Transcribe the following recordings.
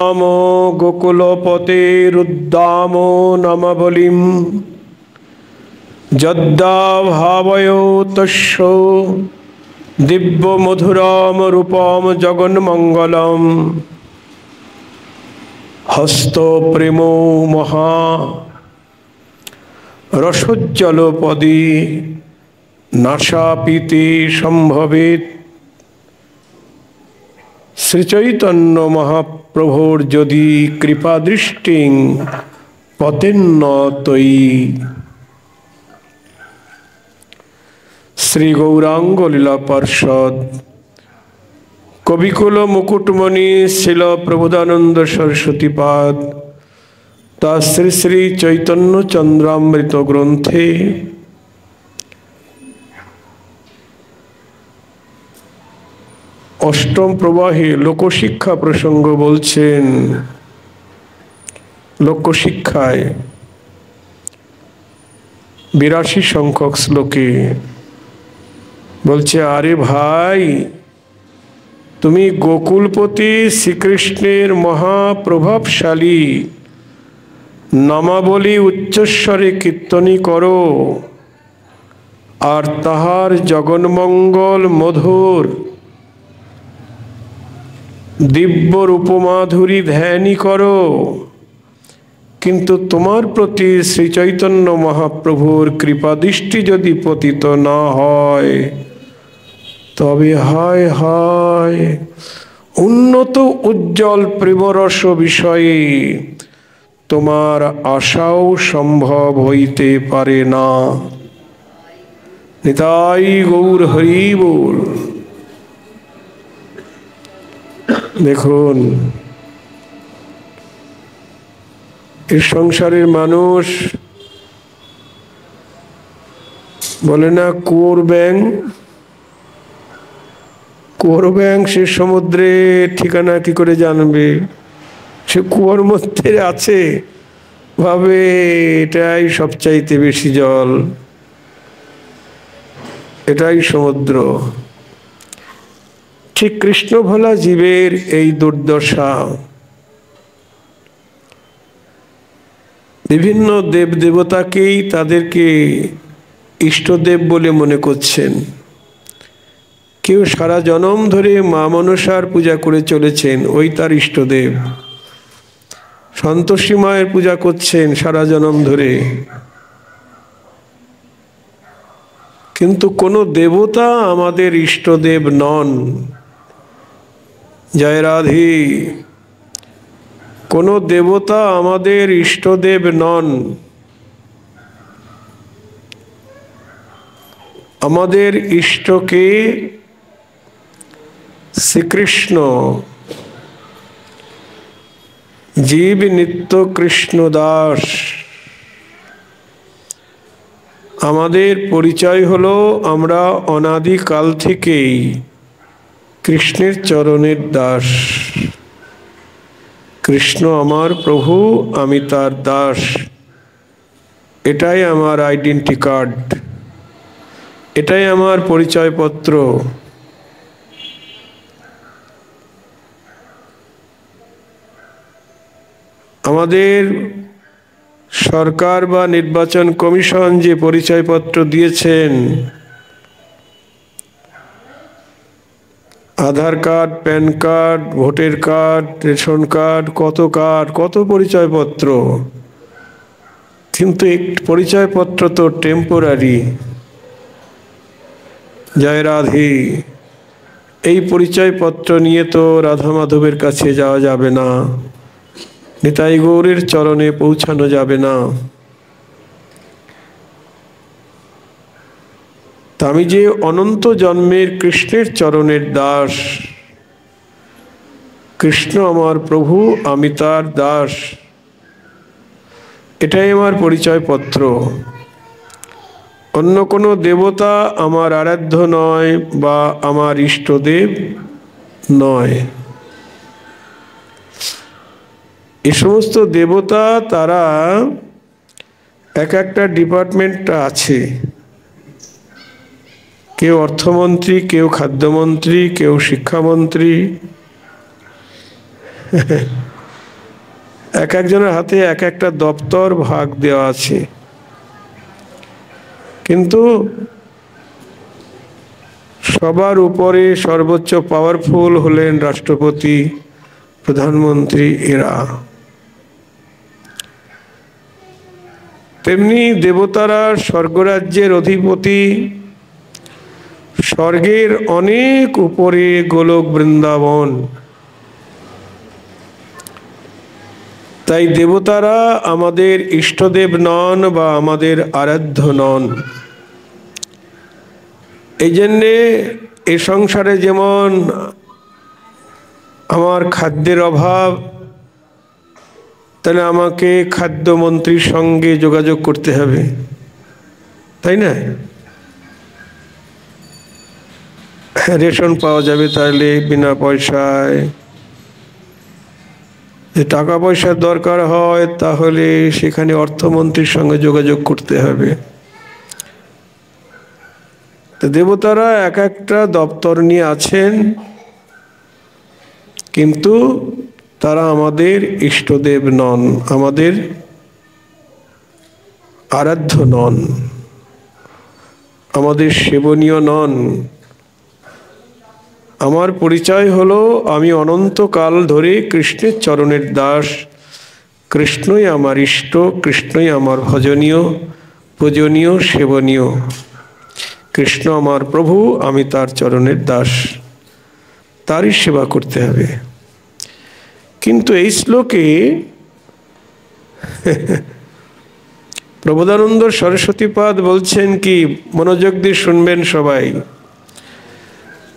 नमो गोकुलपतेरुद्दामो नमबलिं यद्दाभावयो तस्य दिव्यमधुरं रूपं जगन्मङ्गलं हस्तप्रेमो महा रसोज्जलपदी नाशापीते सम्भवेत् श्रीचैतन्य महाप्रभुर यदि कृपादृष्टिं पतेन्न त्वयि। श्री गौरांग लीला पार्षद कविकुल मुकुटमणि शिल प्रबोधानंद सरस्वती पाद ता श्री श्री चैतन्य चंद्रामृत ग्रंथे अष्टम प्रवाहे लोकशिक्षा प्रसंग बोलছেন। लोकशिक्षाয় 82 সংখ্যক শ্লোকে বলছে, আরে ভাই, তুমি গোকুলপতি শ্রীকৃষ্ণের মহাপ্রভাবশালী নামাবলী উচ্চস্বরে কীর্তনী করো আর তাহার জগন্মঙ্গল মধুর दिव्य रूपमाधुरी ध्यानी करो, किंतु तुम्हार प्रति श्री चैतन्य महाप्रभुर कृपादृष्टि यदि पतित ना हय तबे हाय हाय उन्नत उज्जवल प्रेमरस विषये तुम्हार आशाओ सम्भव हईते पारे ना। निताई गौर हरि बोल। দেখুন, এই সংসারের মানুষ বলে না কুয়োর ব্যাঙ, কুয়োর ব্যাঙ সে সমুদ্রে ঠিকানা কি করে জানবে? সে কুয়োর মধ্যে আছে, ভাবে এটাই সবচাইতে বেশি জল, এটাই সমুদ্র। ঠিক কৃষ্ণ ভোলা জীবের এই দুর্দশা। বিভিন্ন দেব দেবতাকেই তাদেরকে ইষ্টদেব বলে মনে করছেন। কেউ সারা জনম ধরে মা মনসার পূজা করে চলেছেন, ওই তার ইষ্টদেব। সন্তোষী মায়ের পূজা করছেন সারা জনম ধরে, কিন্তু কোনো দেবতা আমাদের ইষ্টদেব নন। জয় রাধে। কোনো দেবতা আমাদের ইষ্টদেব নন। আমাদের ইষ্টকে শ্রীকৃষ্ণ, জীব নিত্য কৃষ্ণ দাস। আমাদের পরিচয় হলো আমরা অনাদিকাল থেকেই কৃষ্ণের চরণের দাস। কৃষ্ণ আমার প্রভু, আমি তার দাস, এটাই আমার আইডেন্টি কার্ড, এটাই আমার পরিচয়পত্র। আমাদের সরকার বা নির্বাচন কমিশন যে পরিচয়পত্র দিয়েছেন, Aadhaar card, PAN card, voter card, ration card, কত পরিচয়পত্র, কিন্তু এই পরিচয়পত্র তো টেম্পোরারি। জয় রাধে। এই পরিচয়পত্র নিয়ে তো রাধা মাধবের কাছে যাওয়া যাবে না, নিতাই গৌরের চরণে পৌঁছানো যাবে না। আমি যে অনন্ত জন্মের কৃষ্ণের চরণের দাস, কৃষ্ণ আমার প্রভু, আমি তার দাস, এটাই আমার পরিচয়পত্র। অন্য কোনো দেবতা আমার আরাধ্য নয় বা আমার ইষ্টদেব নয়। এই সমস্ত দেবতা তারা এক একটা ডিপার্টমেন্ট আছে। কেউ অর্থমন্ত্রী, কেউ খাদ্যমন্ত্রী, কেউ শিক্ষামন্ত্রী, এক একজনের হাতে এক একটা দপ্তর ভাগ দেওয়া আছে, কিন্তু সবার উপরে সর্বোচ্চ পাওয়ারফুল হলেন রাষ্ট্রপতি, প্রধানমন্ত্রী এরা। তেমনি দেবতারা স্বর্গরাজ্যের অধিপতি, স্বর্গের অনেক উপরে গোলক বৃন্দাবন। তাই দেবতারা আমাদের ইষ্টদেব নন বা আমাদের আরাধ্য নন। এই জন্যে এ সংসারে যেমন আমার খাদ্যের অভাব, তাহলে আমাকে খাদ্যমন্ত্রীর সঙ্গে যোগাযোগ করতে হবে, তাই না? রেশন পাওয়া যাবে তাহলে বিনা পয়সায়। যে টাকা পয়সার দরকার হয় তাহলে সেখানে অর্থমন্ত্রীর সঙ্গে যোগাযোগ করতে হবে। তো দেবতারা এক একটা দপ্তর নিয়ে আছেন, কিন্তু তারা আমাদের ইষ্টদেব নন, আমাদের আরাধ্য নন, আমাদের সেবনীয় নন। আমার পরিচয় হলো আমি অনন্তকাল ধরে কৃষ্ণের চরণের দাস, কৃষ্ণই আমার ইষ্ট, কৃষ্ণই আমার ভজনীয়, পূজনীয়, সেবনীয়। কৃষ্ণ আমার প্রভু, আমি তার চরণের দাস, তারই সেবা করতে হবে। কিন্তু এই শ্লোকে প্রবোধানন্দ সরস্বতীপাদ বলছেন কি, মনোযোগ দিয়ে শুনবেন সবাই।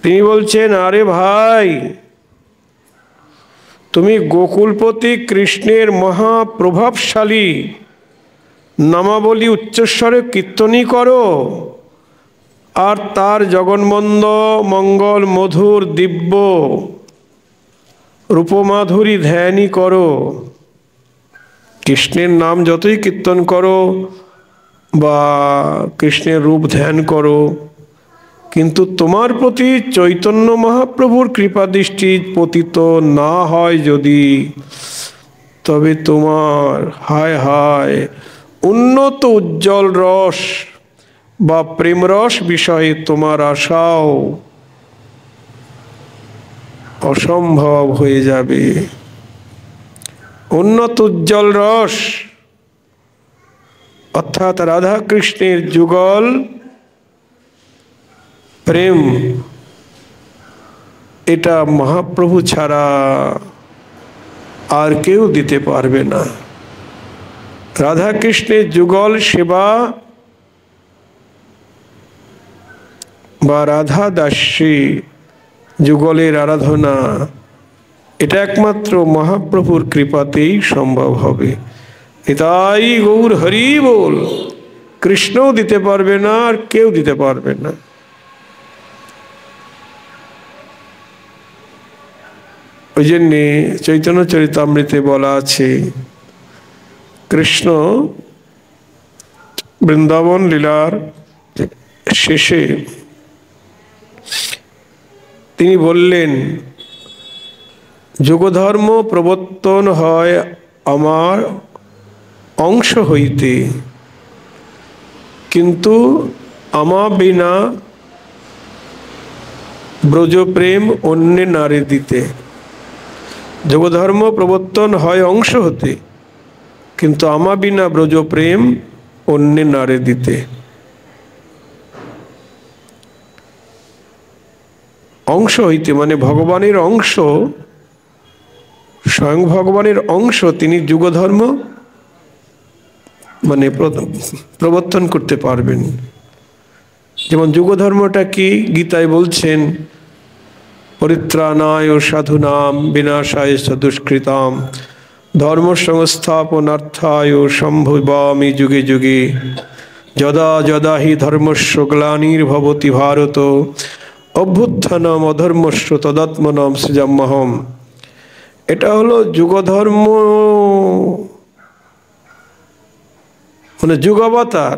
তিনি বলছেন, আরে ভাই, তুমি গোকুলপতি কৃষ্ণের মহাপ্রভাবশালী নামাবলী উচ্চস্বরে কীর্তনই করো, আর তার জগন্মন্দ মঙ্গল মধুর দিব্য রূপমাধুরী ধ্যানই করো। কৃষ্ণের নাম যতই কীর্তন করো বা কৃষ্ণের রূপ ধ্যান করো, কিন্তু তোমার প্রতি চৈতন্য মহাপ্রভুর কৃপা দৃষ্টি পতিত না হয় যদি, তবে তোমার হায় হায় উন্নত উজ্জ্বল রস বা প্রেমরস বিষয়ে তোমার আশাও অসম্ভব হয়ে যাবে। উন্নত উজ্জ্বল রস অর্থাৎ রাধা কৃষ্ণের যুগল প্রেম, এটা মহাপ্রভু ছাড়া আর কেউ দিতে পারবে না। রাধা কৃষ্ণের যুগল সেবা বা রাধা দাসী যুগলের আরাধনা, এটা একমাত্র মহাপ্রভুর কৃপাতেই সম্ভব হবে। এটাই গৌর হরি বল। কৃষ্ণও দিতে পারবে না, আর কেউ দিতে পারবে না। ওই জন্যে চৈতন্য চরিতামৃতে বলা আছে, কৃষ্ণ বৃন্দাবন লীলার শেষে তিনি বললেন, যুগধর্ম প্রবর্তন হয় আমার অংশ হইতে, কিন্তু আমা বিনা ব্রজপ্রেম অন্য নারী দিতে। যুগধর্ম প্রবর্তন হয় অংশ হতে, কিন্তু আমা বিনা ব্রজপ্রেম অন্য নারী দিতে। অংশ হইতে মানে ভগবানের অংশ, স্বয়ং ভগবানের অংশ, তিনি যুগধর্ম মানে প্রবর্তন করতে পারবেন। যেমন যুগধর্মটা কি, গীতায় বলছেন, পরিত্রাণায় সাধুনাম বিনাশায় দুষ্কৃতাম ধর্ম সংস্থাপনার্থায় সম্ভবামি যুগে যুগে যদা যদা হি ধর্মস্য গ্লানির্ভবতি ভারত অভ্যুত্থানম অধর্মস্য তদাত্মনাম সৃজাম্যহম। এটা হলো যুগধর্ম মানে যুগাবতার।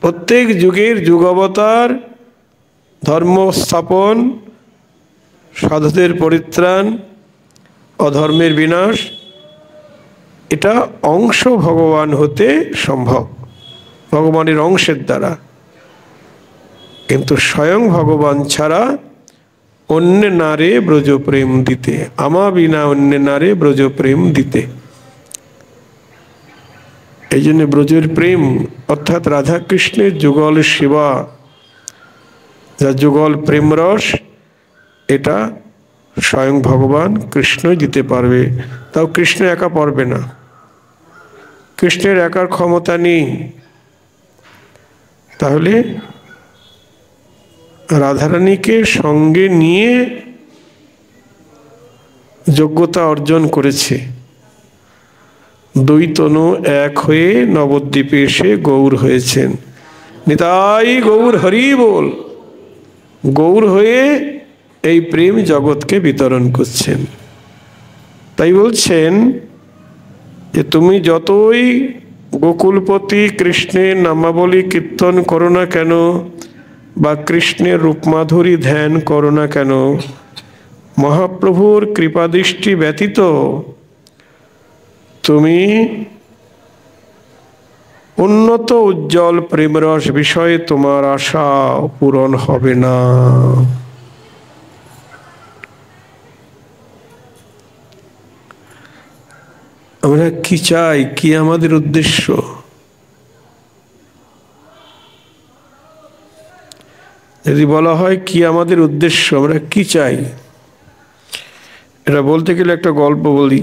প্রত্যেক যুগের যুগাবতার ধর্ম স্থাপন, সাধুদের পরিত্রাণ, অধর্মের বিনাশ, এটা অংশ ভগবান হতে সম্ভব, ভগবানের অংশের দ্বারা। কিন্তু স্বয়ং ভগবান ছাড়া অন্য নারে ব্রজ প্রেম দিতে, আমা বিনা অন্য নারে ব্রজ প্রেম দিতে। এই জন্য ব্রজের প্রেম অর্থাৎ রাধা কৃষ্ণের যুগল সেবা, যা যুগল প্রেম রস, এটা স্বয়ং ভগবান কৃষ্ণই দিতে পারবে। তাও কৃষ্ণ একা পারবে না, কৃষ্ণের একার ক্ষমতা নেই। তাহলে রাধারানীকে সঙ্গে নিয়ে যোগ্যতা অর্জন করেছে। দুই তনু এক হয়ে নবদ্বীপে এসে গৌর হয়েছেন। নিতাই গৌর হরি বল। গৌর হয়ে এই প্রেম জগৎকে বিতরণ করছেন। তাই বলছেন যে তুমি যতই গোকুলপতি কৃষ্ণের নামাবলী কীর্তন করো না কেন, বা কৃষ্ণের রূপমাধুরী ধ্যান করো না কেন, মহাপ্রভুর কৃপাদৃষ্টি ব্যতীত তুমি উন্নত উজ্জ্বল প্রেমরস বিষয়ে তোমার আশা পূরণ হবে না। আমরা কি চাই, কি আমাদের উদ্দেশ্য? যদি বলা হয় কি আমাদের উদ্দেশ্য, আমরা কি চাই, এটা বলতে গেলে একটা গল্প বলি।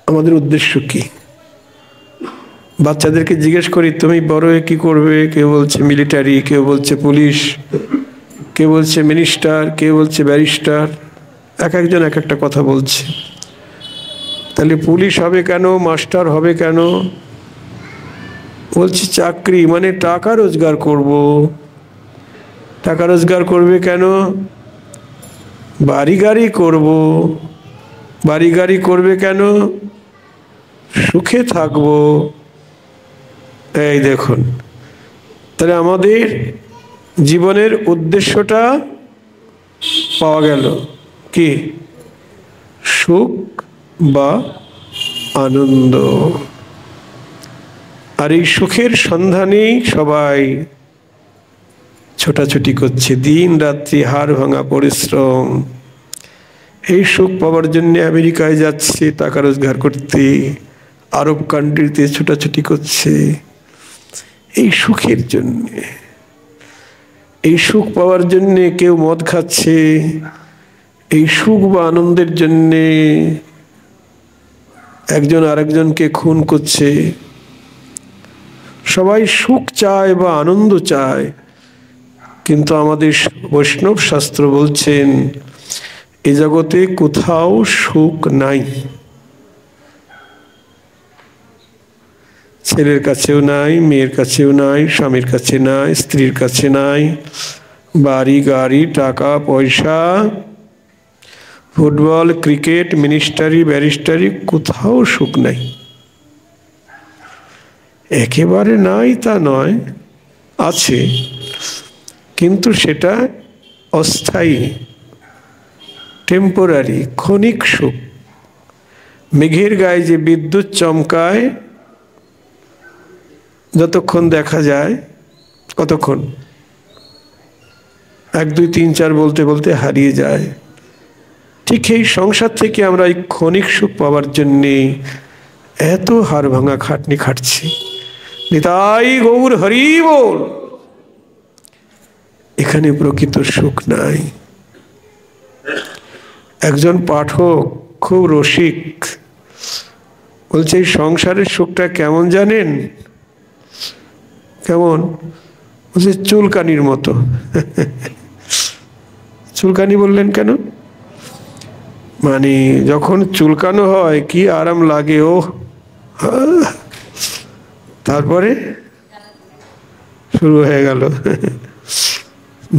আমাদের উদ্দেশ্য কি? বাচ্চাদেরকে জিজ্ঞেস করি তুমি বড় হয়ে কি করবে? কেউ বলছে মিলিটারি, কেউ বলছে পুলিশ, কেউ বলছে মিনিস্টার, কেউ বলছে ব্যারিস্টার। এক একজন এক একটা কথা বলছে। তাহলে পুলিশ হবে কেন, মাস্টার হবে কেন? বলছি চাকরি মানে টাকা রোজগার করব। টাকা রোজগার করবে কেন? বাড়ি গাড়ি করব। বাড়ি গাড়ি করবে কেন? সুখে থাকব। এই দেখুন, তাহলে আমাদের জীবনের উদ্দেশ্যটা পাওয়া গেল কি? সুখ বা আনন্দ। আর এই সুখের সন্ধানেই সবাই ছোটাছুটি করছে, দিন রাত্রি হাড় ভাঙা পরিশ্রম। এই সুখ পাওয়ার জন্য আমেরিকায় যাচ্ছে টাকা রোজগার করতে, আরব কান্ট্রিতে ছোটাছুটি করছে এই সুখের জন্যে। এই সুখ পাওয়ার জন্যে কেউ মদ খাচ্ছে, এই সুখ বা আনন্দের জন্যে একজন আরেকজনকে খুন করছে। সবাই সুখ চায় বা আনন্দ চায়, কিন্তু আমাদের বৈষ্ণব শাস্ত্র বলছেন এ জগতে কোথাও সুখ নাই। ছেলের কাছেও নাই, মেয়ের কাছেও নাই, স্বামীর কাছে নাই, স্ত্রীর কাছে নাই, বাড়ি গাড়ি টাকা পয়সা, ফুটবল ক্রিকেট মিনিস্টারি ব্যারিস্টারি, কোথাও সুখ নাই। একেবারে নাই তা নয়, আছে, কিন্তু সেটা অস্থায়ী, টেম্পোরারি, ক্ষণিক সুখ। মেঘের গায়ে যে বিদ্যুৎ চমকায় যতক্ষণ দেখা যায়, কতক্ষণ? 1 2 3 4 বলতে বলতে হারিয়ে যায়। ঠিক এই সংসার থেকে আমরা এই ক্ষণিক সুখ পাওয়ার জন্যে এত হাড় ভাঙা খাটনি খাটছি। নিতাই গৌর হরি বল। এখানে প্রকৃত সুখ নাই। একজন পাঠক খুব রসিক, বলছে এই সংসারের সুখটা কেমন জানেন? কেমন? বলছে চুলকানির মতো। চুলকানি বললেন কেন? মানে যখন চুলকানো হয় কি আরাম লাগে, ও তারপরে শুরু হয়ে গেল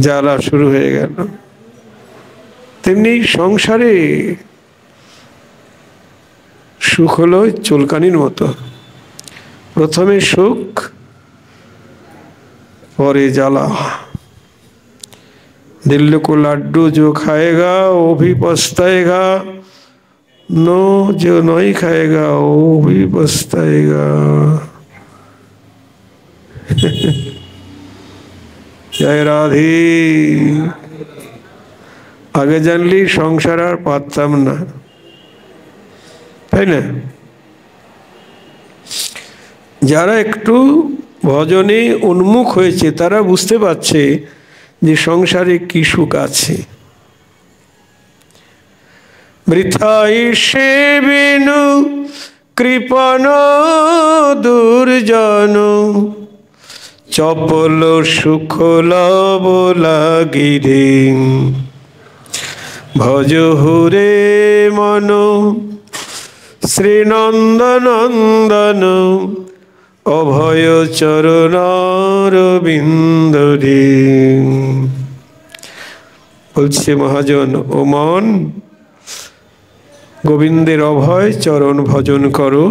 জ্বালা, শুরু হয়ে গেল। তেমনি সংসারে সুখ হলো চুলকানির মতো। প্রথমে সুখ, পরে জ্বালা। दिल को लड्डू जो खाएगा वो भी पछताएगा, नो जो नहीं खाएगा वो भी पछताएगा। जय राधे। आगे जानली संसार আর পারতাম না, তাই না? যারা একটু ভজনে উন্মুখ হয়েছে তারা বুঝতে পারছে যে সংসারে কি সুখ আছে। বৃথাই সেবিনু কৃপণ দুর্জন, চপল সুখ লব লাগিরে। ভজ হুরে মন শ্রীনন্দনন্দন, অভয় চরণারবিন্দরে। বলছে মহাজন, ও মন, গোবিন্দের অভয় চরণ ভজন করো,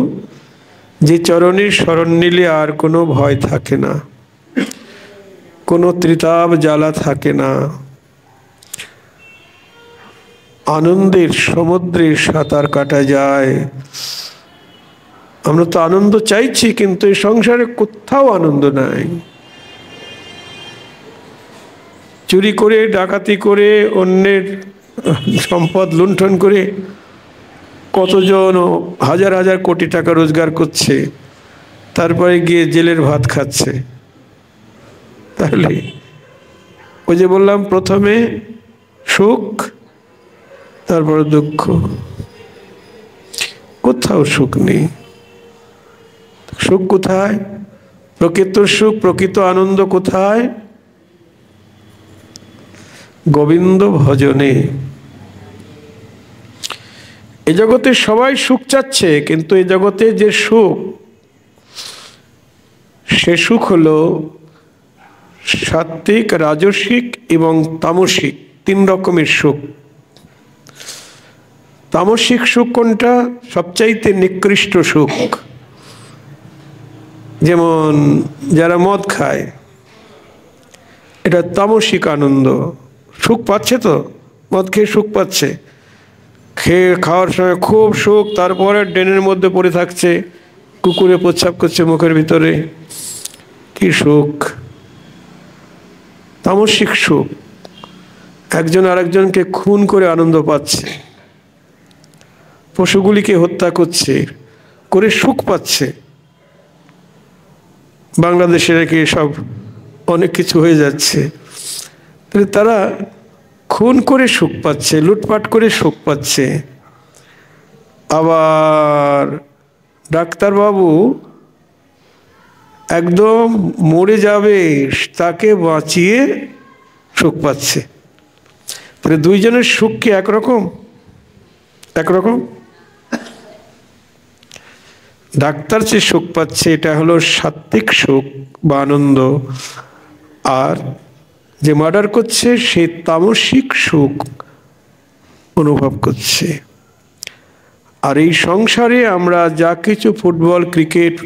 যে চরণের শরণ নিলে আর কোনো ভয় থাকে না, কোনো ত্রিতাপ জ্বালা থাকে না, আনন্দের সমুদ্রে সাঁতার কাটা যায়। আমরা তো আনন্দ চাইছি, কিন্তু এই সংসারে কোথাও আনন্দ নাই। চুরি করে, ডাকাতি করে, অন্যের সম্পদ লুণ্ঠন করে কতজন হাজার হাজার কোটি টাকা রোজগার করছে, তারপরে গিয়ে জেলের ভাত খাচ্ছে। তাহলে ওই যে বললাম প্রথমে সুখ, তারপরে দুঃখ, কোথাও সুখ নেই। সুখ কোথায়? প্রকৃত সুখ, প্রকৃত আনন্দ কোথায়? গোবিন্দ ভজনে। এ জগতে সবাই সুখ চাচ্ছে, কিন্তু এই জগতে যে সুখ, সে সুখ হলো সাত্ত্বিক, রাজসিক এবং তামসিক, তিন রকমের সুখ। তামসিক সুখ কোনটা? সবচাইতে নিকৃষ্ট সুখ। যেমন যারা মদ খায়, এটা তামসিক আনন্দ। সুখ পাচ্ছে তো, মদ খেয়ে সুখ পাচ্ছে, খাওয়ার সময় খুব সুখ, তারপরে ড্রেনের মধ্যে পড়ে থাকছে, কুকুরে প্রস্রাব করছে মুখের ভিতরে, কি সুখ! তামসিক সুখ। একজন আরেকজনকে খুন করে আনন্দ পাচ্ছে, পশুগুলিকে হত্যা করছে, করে সুখ পাচ্ছে। বাংলাদেশে নাকি সব অনেক কিছু হয়ে যাচ্ছে, তাহলে তারা খুন করে সুখ পাচ্ছে, লুটপাট করে সুখ পাচ্ছে। আবার ডাক্তারবাবু একদম মরে যাবে, তাকে বাঁচিয়ে সুখ পাচ্ছে। তাহলে দুইজনের সুখ কি একরকম? একরকম? ডাক্তার যে সুখ পাচ্ছে এটা হলো সাত্ত্বিক সুখ বা আনন্দ, আর যে মার্ডার করছে সে তামসিক সুখ অনুভব করছে। আর এই সংসারে আমরা যা কিছু ফুটবল, ক্রিকেট,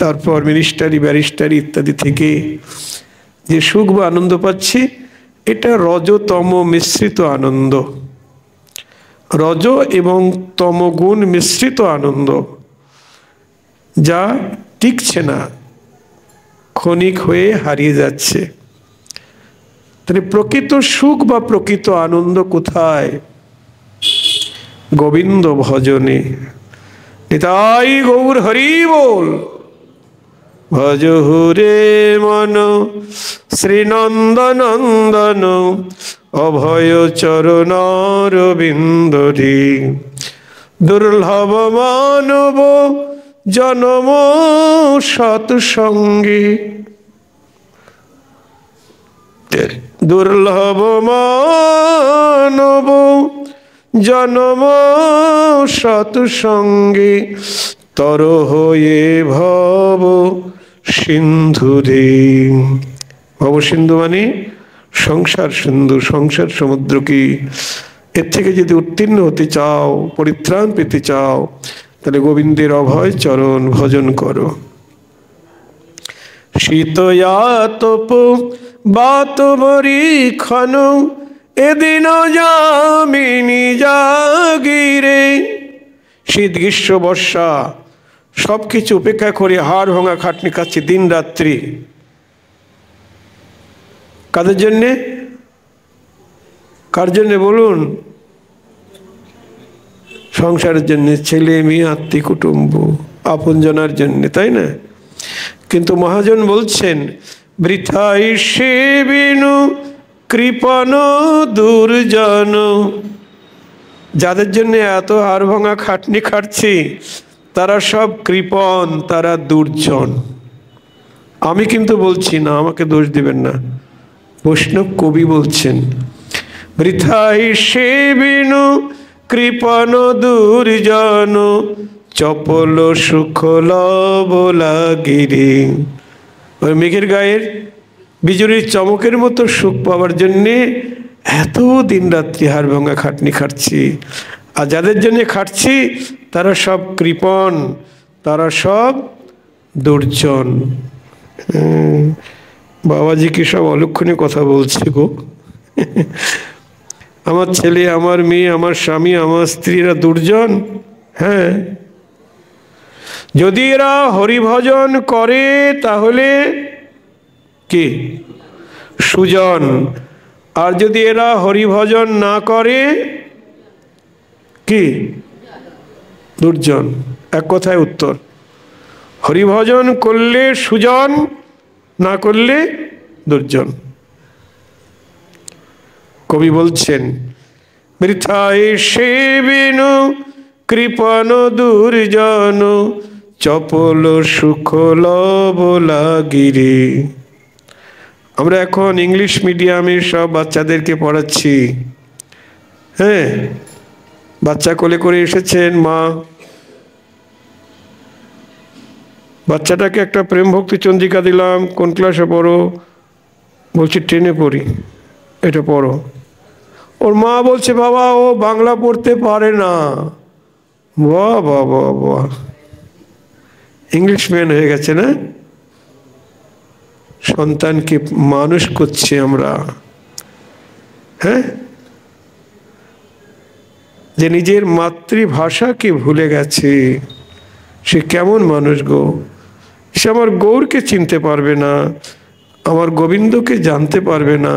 তারপর মিনিস্টারি, ব্যারিস্টারি ইত্যাদি থেকে যে সুখ বা আনন্দ পাচ্ছি, এটা রজতম মিশ্রিত আনন্দ। রজ এবং তমগুণ মিশ্রিত আনন্দ, যা টিকছে না, ক্ষণিক হয়ে হারিয়ে যাচ্ছে। তাহলে প্রকৃত সুখ বা প্রকৃত আনন্দ কোথায়? গোবিন্দ ভজনে। নিতাই গৌর হরি বল। ভজ হুরে মন শ্রীনন্দনন্দন, অভয় চরণারবিন্দরে। দুর্লভ মানব জনম সৎসঙ্গে, দুর্লভ মানব জনম সৎসঙ্গে, তর হয়ে ভব সিন্ধুরে। ভব সিন্ধু মানে সংসার সিন্ধু, সংসার সমুদ্র। কি এর থেকে যদি উত্তীর্ণ হতে চাও, পরিত্রাণ পেতে চাও, তাহলে গোবিন্দের অভয় চরণ ভজন করো। শীতয়াতপ বাত বরিক্ষণ, এদিন যামিনী জাগিরে, শীত গ্রীষ্ম বর্ষা সব কিছু উপেক্ষা করে হাড় ভাঙা খাটনি খাচ্ছি দিন রাত্রি। কাদের জন্যে? কার জন্যে বলুন? সংসারের জন্যে, ছেলে মেয়ে আত্মীয় কুটুম্ব আপনজনার জন্যে, তাই না? কিন্তু মহাজন বলছেন বৃথাই সেবিনু কৃপণ দুর্জন। যাদের জন্য এত হাড় ভাঙা খাটনি খাটছি তারা সব কৃপণ, তারা দুর্জন। আমি কিন্তু বলছি না, আমাকে দোষ দিবেন না, বৈষ্ণব কবি বলছেন বৃথাই সেবিনু কৃপণ দুর্জন, চপল সুখ লব লাগিরে। ওই মেঘের গায়ের বিজুলির চমকের মতো সুখ পাওয়ার জন্যে এত দিন রাত্রি হাড় ভাঙা খাটনি খাটছি। আর যাদের জন্য খাটছি তারা সব কৃপণ, তারা সব দুর্জন। বাবাজি কি সব অলক্ষণীয় কথা বলছে গো। আমার ছেলে, আমার মেয়ে, আমার স্বামী, আমার স্ত্রীরা দুর্জন। হ্যাঁ, যদি এরা হরিভজন করে তাহলে কি সুজন, আর যদি এরা হরিভজন না করে কি দুর্জন। এক কথায় উত্তর, হরিভজন করলে সুজন, না করলে দুর্জন। কবি বলছেন বৃথায় সেবিনু কৃপণ দুর্জন, চপল সুখ লব লাগিরে। আমরা এখন ইংলিশ মিডিয়ামে সব বাচ্চাদেরকে পড়াচ্ছি। হ্যাঁ, বাচ্চা কোলে করে এসেছেন মা, বাচ্চাটাকে একটা প্রেম ভক্তি চন্দ্রিকা দিলাম, কোন ক্লাসে পড়ো? বলছি 10-এ পড়ি। এটা পড়ো। ওর মা বলছে বাবা ও বাংলা পড়তে পারে না। বাহ বাহ বাহ বাহ, ইংলিশ ম্যান হয়ে গেছে না? সন্তানকে মানুষ করছি আমরা। হ্যাঁ, যে নিজের মাতৃভাষাকে ভুলে গেছে সে কেমন মানুষ গো। সে আমার গৌরকে চিনতে পারবে না, আমার গোবিন্দকে জানতে পারবে না।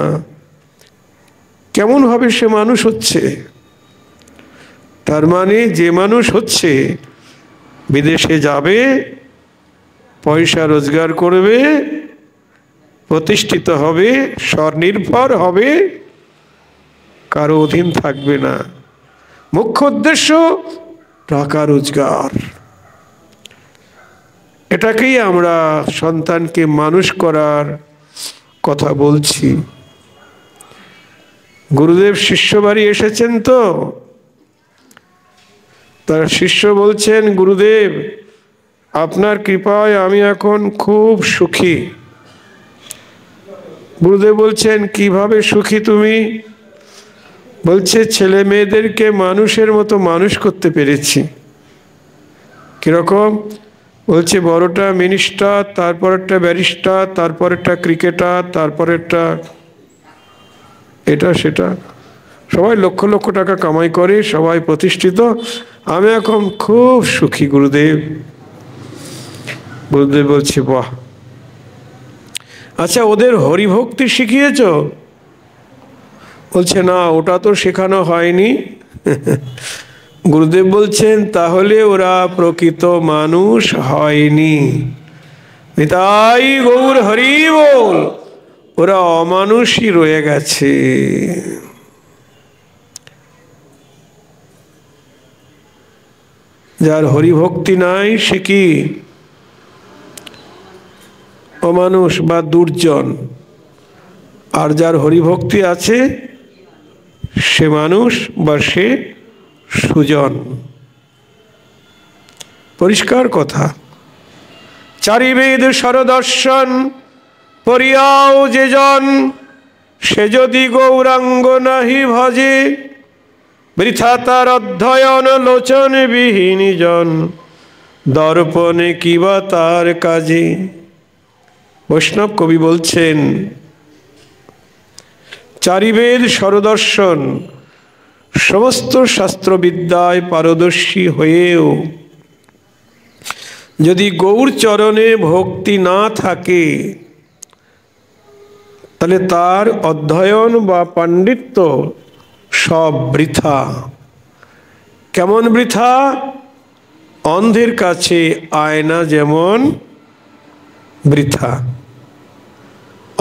কেমন ভাবে সে মানুষ হচ্ছে? তার মানে যে মানুষ হচ্ছে বিদেশে যাবে, পয়সা রোজগার করবে, প্রতিষ্ঠিত হবে, স্বনির্ভর হবে, কারো অধীন থাকবে না। মুখ্য উদ্দেশ্য টাকা রোজগার। এটাকেই আমরা সন্তানকে মানুষ করার কথা বলছি। গুরুদেব শিষ্য বাড়ি এসেছেন তো, তার শিষ্য বলছেন গুরুদেব আপনার কৃপায় আমি এখন খুব সুখী। গুরুদেব বলছেন কিভাবে সুখী তুমি? বলছে ছেলে মেয়েদেরকে মানুষের মতো মানুষ করতে পেরেছি। কিরকম? বলছে বড়টা মিনিস্টার, তারপর একটা ব্যারিস্টার, তারপর একটা ক্রিকেটার, তারপর একটা এটা সেটা, সবাই লক্ষ লক্ষ টাকা কামাই করে, সবাই প্রতিষ্ঠিত। আমি এখন খুব সুখী গুরুদেব। গুরুদেব বলছে বাহ, আচ্ছা ওদের হরিভক্তি শিখিয়েছ? বলছে না, ওটা তো শেখানো হয়নি। গুরুদেব বলছেন তাহলে ওরা প্রকৃত মানুষ হয়নি। নিতাই গৌর হরি বল, ওরা অমানুষই রয়ে গেছে। যার হরিভক্তি নাই সে কি অমানুষ বা দুর্জন, আর যার হরিভক্তি আছে সে মানুষ বা সে সুজন। পরিষ্কার কথা। চারিবেদ সরদর্শন পরিয়াও যে জন, সে যদি গৌরাঙ্গ নাহি ভজে, বৃথা তার অধ্যয়ন লোচন বিহীন জন, দর্পণে কিবা তার কাজে। বৈষ্ণব কবি বলছেন চারিবেদ সরদর্শন সমস্ত শাস্ত্রবিদ্যায় পারদর্শী হয়েও যদি গৌর চরণে ভক্তি না থাকে, তাহলে তার অধ্যয়ন বা পাণ্ডিত্য সব বৃথা। কেমন বৃথা? অন্ধের কাছে আয়না যেমন বৃথা।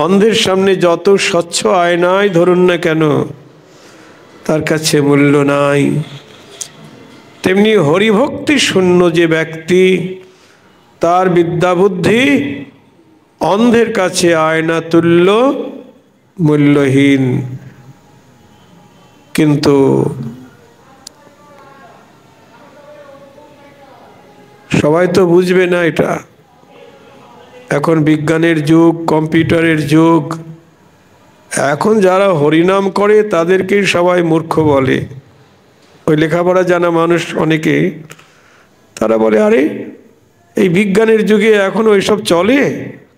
অন্ধের সামনে যত স্বচ্ছ আয়নাই ধরুন না কেন, তার কাছে মূল্য নাই। তেমনি হরিভক্তি শূন্য যে ব্যক্তি, তার বিদ্যা বুদ্ধি অন্ধের কাছে আয়না তুল্য মূল্যহীন। কিন্তু সবাই তো বুঝবে না এটা। এখন বিজ্ঞানের যুগ, কম্পিউটারের যুগ। এখন যারা হরিনাম করে তাদেরকেই সবাই মূর্খ বলে। ওই লেখাপড়া জানা মানুষ অনেকে, তারা বলে আরে এই বিজ্ঞানের যুগে এখন ওইসব চলে?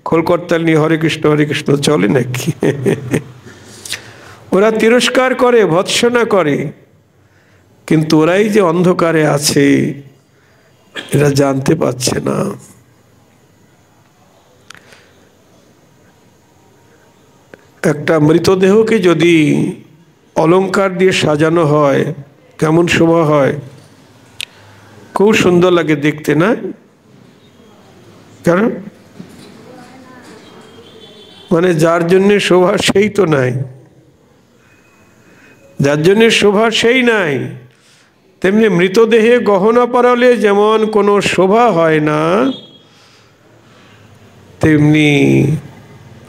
খোলকর্তাল নিয়ে হরে কৃষ্ণ চলে নাকি? ওরা তিরস্কার করে, ভৎসনা করে, কিন্তু ওরাই যে অন্ধকারে আছে এরা জানতে পারছে না। একটা মৃতদেহকে যদি অলংকার দিয়ে সাজানো হয় কেমন শোভা হয়, খুব সুন্দর লাগে দেখতে, না? কারণ মানে যার জন্য শোভা সেই তো নাই, যার জন্য শোভা সেই নাই। তেমনি মৃতদেহে গহনা পরালে যেমন কোনো শোভা হয় না, তেমনি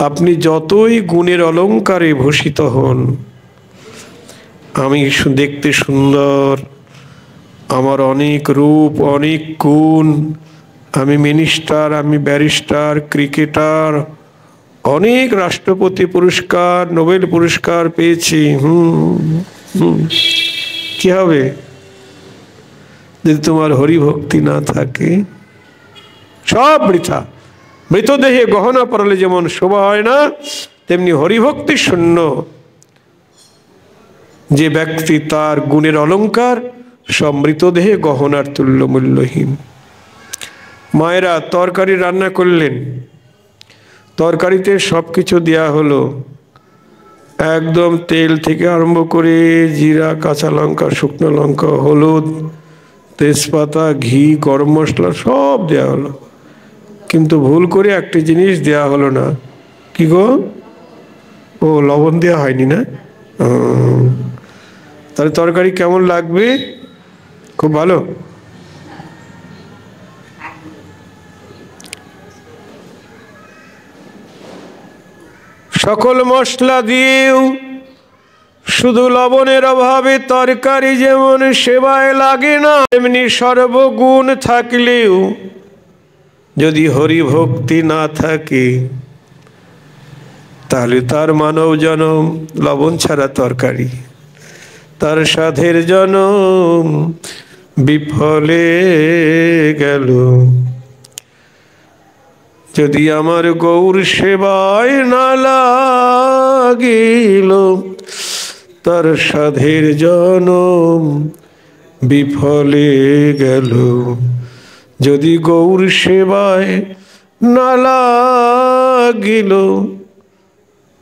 আপনি যতই গুণের অলংকারে ভূষিত হন, আমি দেখতে সুন্দর, আমার অনেক রূপ, অনেক গুণ, আমি মিনিস্টার, আমি ব্যারিস্টার, ক্রিকেটার, অনেক রাষ্ট্রপতি পুরস্কার, নোবেল পুরস্কার পেয়েছি, কি হবে যদি তোমার হরিভক্তি না থাকে? সব বৃথা। মৃতদেহে গহনা পরালে যেমন শোভা হয় না, তেমনি হরিভক্তি শূন্য যে ব্যক্তি, তার গুণের অলংকার সব মৃতদেহে গহনার তুল্য মূল্যহীন। মায়েরা তরকারি রান্না করলেন, তরকারিতে সব কিছু দেওয়া হলো, একদম তেল থেকে আরম্ভ করে জিরা, কাঁচা লঙ্কা, শুকনো লঙ্কা, হলুদ, তেজপাতা, ঘি, গরম মশলা সব দেওয়া হলো, কিন্তু ভুল করে একটি জিনিস দেওয়া হলো না। কি গো? ও লবণ দেওয়া হয়নি না? তাহলে তরকারি কেমন লাগবে? খুব ভালো। সকল মশলা দিয়েও শুধু লবণের অভাবে তরকারি যেমন সেবায় লাগে না, তেমনি সর্বগুণ থাকলেও যদি হরিভক্তি না থাকে, তাহলে তার মানব জনম লবণ ছাড়া তরকারি, তার সাধের জনম বিফলে গেল। যদি আমার গৌর সেবায় না লাগিল, তার সাধের জনম বিফলে গেল। যদি গৌর সেবায় না লাগিল,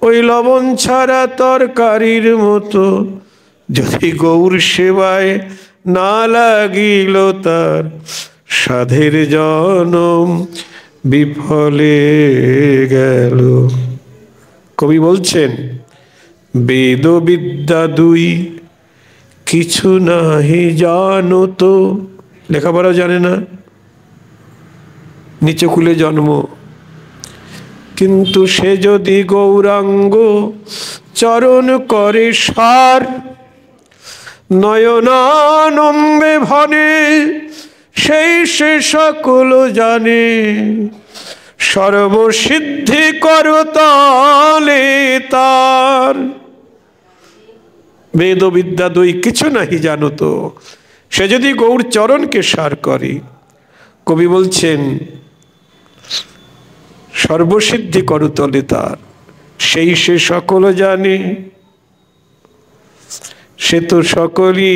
ওই লবণ ছাড়া তরকারির মতো, যদি গৌর সেবায় না লাগিল, তার সাধের জনম বিফলে গেল। কবি বলছেন, বেদ বিদ্যা দুই কিছু নাহি জানো তো। লেখাপড়া জানে না, নিচে কুলে জন্ম, কিন্তু সে যদি গৌরাঙ্গ চরণ করে সার, নয়নানন্দে ভনে সেই সে সকল জানে, সর্বসিদ্ধি করতালে তার। বেদ বিদ্যা দুই কিছু নাহি জানো তো, সে যদি গৌর চরণকে সার করে, কবি বলছেন সর্বসিদ্ধি করতলে তার, সেই সে সকল জানে। সে তো সকলই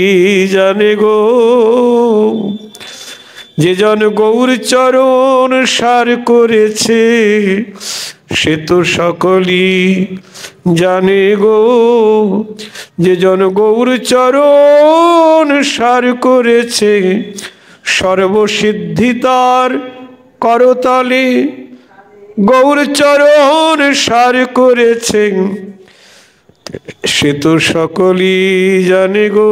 জানে গো, যে জন গৌর চরণ সার করেছে, সে তো সকলই জানে গো, যে জন গৌর চরণ সার করেছে, সর্বসিদ্ধি তার করতলে। গৌর চরণ সার করেছে, সে তো সকলই জানে গো,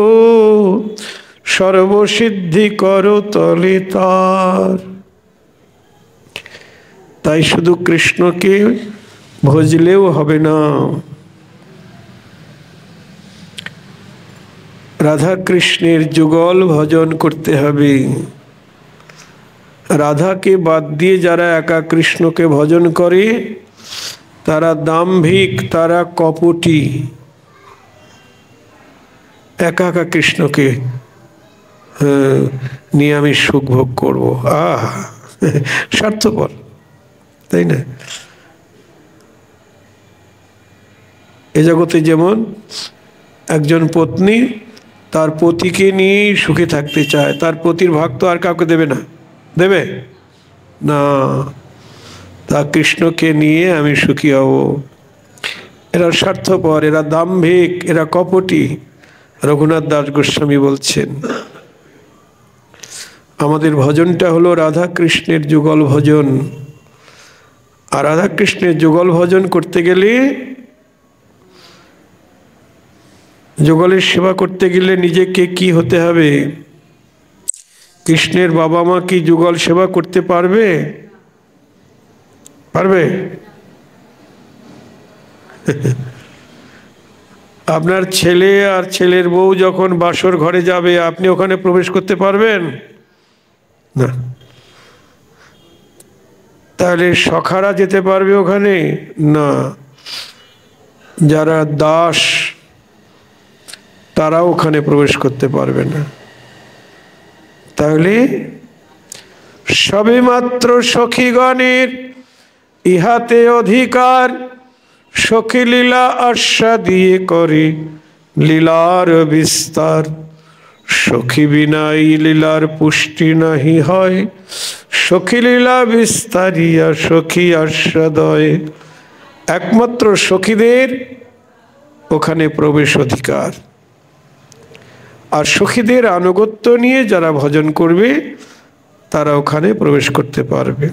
সর্বসিদ্ধি করতলে তার। তাই শুধু কৃষ্ণকে ভজলেও হবে না, রাধা কৃষ্ণের যুগল ভজন করতে হবে। রাধাকে বাদ দিয়ে যারা একা কৃষ্ণকে ভজন করে তারা দাম্ভিক, তারা কপটি। একা একা কৃষ্ণকে নিয়ে আমি সুখ ভোগ করবো, স্বার্থপর, তাই না? এ জগতে যেমন একজন পত্নী তার পতিকে নিয়েই সুখে থাকতে চায়, তার পতির ভাগ তো আর কাউকে দেবে না, দেবে না, তা কৃষ্ণকে নিয়ে আমি সুখী হব। এরা স্বার্থপর, এরা দাম্ভিক, এরা কপটি। রঘুনাথ দাস গোস্বামী বলছেন আমাদের ভজনটা হলো রাধা কৃষ্ণের যুগল ভজন। আর রাধা কৃষ্ণের যুগল ভজন করতে গেলে, যুগলের সেবা করতে গেলে নিজেকে কি হতে হবে? কৃষ্ণের বাবা মা কি যুগল সেবা করতে পারবে? পারবে? আপনার ছেলে আর ছেলের বউ যখন বাসর ঘরে যাবে, আপনি ওখানে প্রবেশ করতে পারবেন না? তাহলে সখারা যেতে পারবে ওখানে? না। যারা দাস তারা ওখানে প্রবেশ করতে পারবে না। তাহলে সবেমাত্র সখীগণের ইহাতে অধিকার, সখী লীলা আস্বাদিয়ে করে লীলার বিস্তার। সখী বিনাই লীলার পুষ্টি নাহি হয়, সখী লীলা বিস্তারিয়া সখী আস্বাদয়। একমাত্র সখীদের ওখানে প্রবেশ অধিকার। আর সখীদের আনুগত্য নিয়ে যারা ভজন করবে তারা ওখানে প্রবেশ করতে পারবে।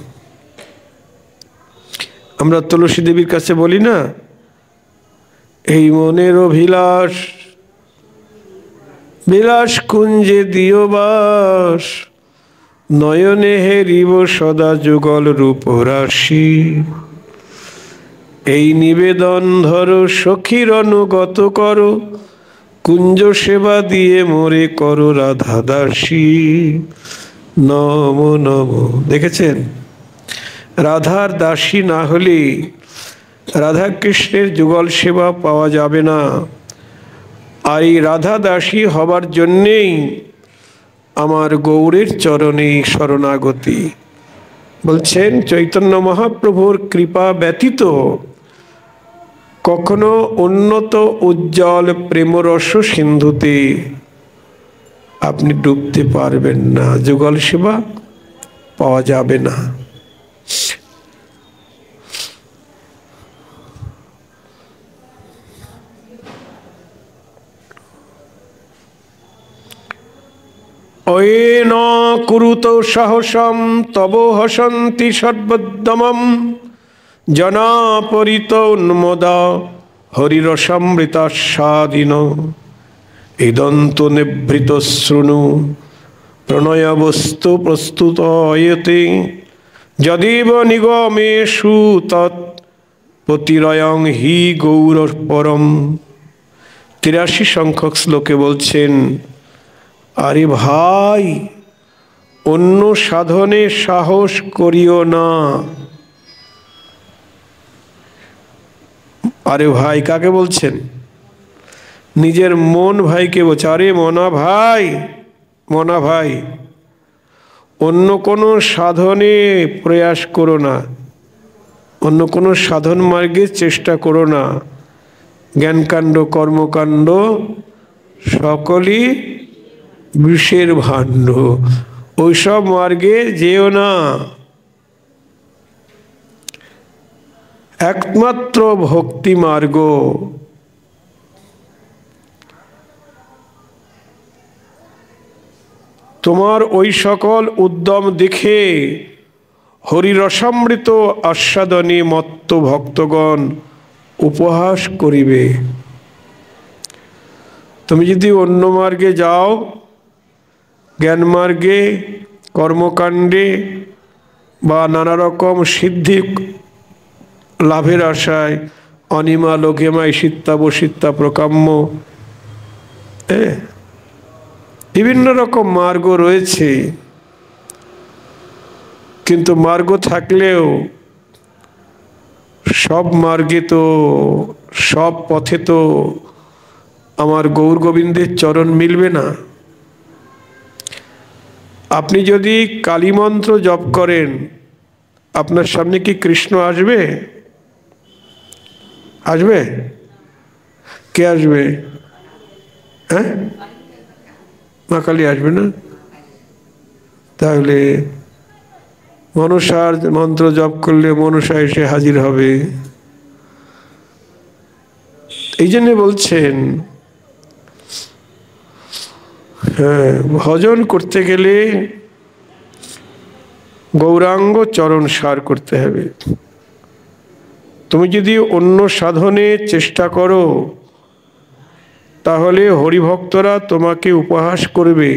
আমরা তুলসী দেবীর কাছে বলি না, এই মনের অভিলাষ বিলাস কুঞ্জে দিও বাস, নয়নে হেরিব সদা যুগল রূপ রাশি। এই নিবেদন ধরো সখীর অনুগত করো, কুঞ্জ সেবা দিয়ে মোরে করো রাধা দাসী। নম নম। দেখেছেন, রাধার দাসী না হলে রাধা কৃষ্ণের যুগল সেবা পাওয়া যাবে না। আর এই রাধা দাসী হবার জন্যেই আমার গৌরের চরণে শরণাগতি। বলছেন চৈতন্য মহাপ্রভুর কৃপা ব্যতীত কখনো উন্নত উজ্জ্বল প্রেমরস সিন্ধুতে আপনি ডুবতে পারবেন না, যুগল সেবা পাওয়া যাবে না। অয়েন কুরুত সাহসম তব হসন্তি সর্বোদ্যমম, জনাপরিত উন্মদা হরিরসামৃতাস্বাদিন। ইদন্ত নিভৃত শৃণু প্রণয়বস্তু প্রস্তুত অয়তে, যদিব নিগমেষু তৎ পতিরয়ং হি গৌর পরম। 83 সংখ্যক শ্লোকে বলছেন, আরে ভাই, অন্য সাধনে সাহস করিও না। আরে ভাই কাকে বলছেন? নিজের মন ভাইকে বলছে, আরে মনা ভাই, মনা ভাই, অন্য কোনো সাধনে প্রয়াস করো না, অন্য কোনো সাধন মার্গের চেষ্টা করো না। জ্ঞানকাণ্ড কর্মকাণ্ড সকলই বিষের ভাণ্ড, ওইসব মার্গে যেও না। একমাত্র ভক্তি মার্গ। তোমার ওই সকল উদ্যম দেখে হরিরসামৃত আস্বাদনে মত্ত ভক্তগণ উপহাস করিবে। তুমি যদি অন্য মার্গে যাও, জ্ঞান মার্গে, কর্মকাণ্ডে বা নানা রকম সিদ্ধি লাভের আশায়, অনিমা লোকেমা ঈশিত্তা বসিত্তা প্রকাম্য, বিভিন্ন রকম মার্গ রয়েছে। কিন্তু মার্গ থাকলেও সব মার্গে তো, সব পথে তো আমার গৌর গোবিন্দের চরণ মিলবে না। আপনি যদি কালী মন্ত্র জপ করেন, আপনার সামনে কি কৃষ্ণ আসবে? আসবে? কে আসবে? হ্যাঁ, মা কালী আসবে না? তাহলে মনসার মন্ত্র জপ করলে মনসা এসে হাজির হবে। এই জন্য বলছেন, হ্যাঁ, ভজন করতে গেলে গৌরাঙ্গ চরণ সার করতে হবে। তুমি যদি অন্য সাধনে চেষ্টা করো, তাহলে হরিভক্তরা তোমাকে উপহাস করবে।